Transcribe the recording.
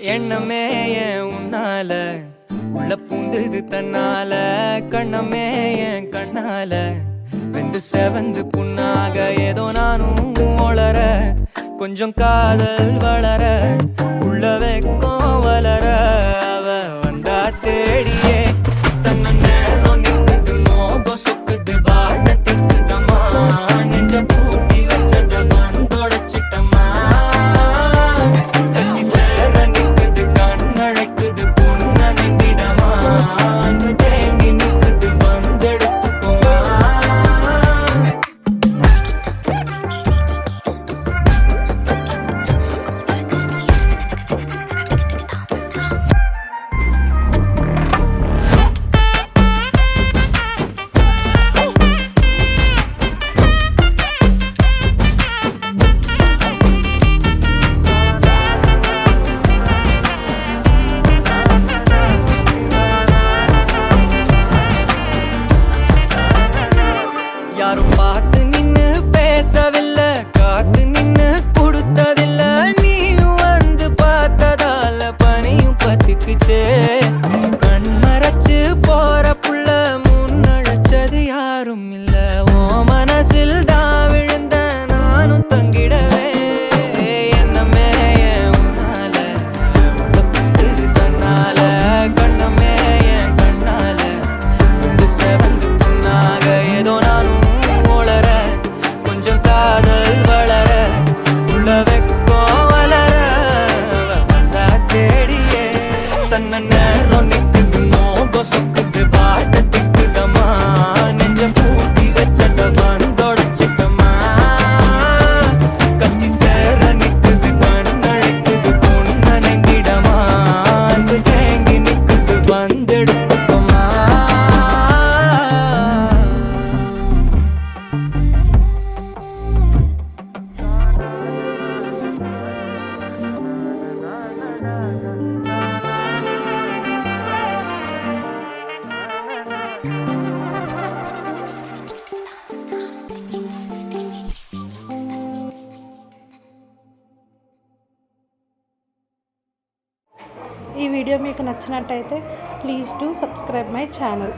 எண்ணமே ஏன் உன்னால உள்ள பூந்தது தன்னால கண்ணமே என் கண்ணால வெந்து செவந்து புண்ணாக ஏதோ நானும் ஒளர கொஞ்சம் காதல் வளர உள்ள வெக்கம் வளர அவ வந்தா தேடியே தன்ன நேரம் நிக்குது மோகம் சொக்குது வாட்ட திக்குதம்மா நெஞ்ச பூட்டி வச்சத வந்தொடச்சிட்டம்மா கட்சி சேர நிக்குது கண்ணழைக்குது பொண்ண நெந்திடமா அன்பு தேங்கி நிக்குது வந்தெடுத்துக்குமா யாரும் பார்த்து நின்னு பேசவில்லை காத்து நின்னு கொடுத்ததில்ல நீயும் வந்து பார்த்ததால பனியும் பத்திக்குச்சே கண் மறைச்சு போற புள்ள முன்னழைச்சது யாரும் இல்ல ஓ மனசில் தான் விழுந்த நானும் தங்கிடவே என்னமே என் உன்னால உள்ள புந்தது தன்னால கண்ணமே என் கண்ணால வந்து செவந்து புண்ணாக ஏதோ நானும் ஒளர கொஞ்சம் காதல் வளர உள்ள வெக்கம் வளர அவ வந்தா தேடியே தன்ன நேரம் நிக்குது மோகம் சொக்குது வாட்ட திக்குதம்மா நெஞ்ச பூட்டி வச்சத வந்தொடச்சிட்டம்மா கட்சி சேர நிக்குது கண்ணழைக்குது பொண்ண நெங்கிடமா அன்பு தேங்கி நிக்குது வந்தெடுத்துக்குமா ఈ వీడియో మీకు నచ్చినట్టయితే please do subscribe my channel.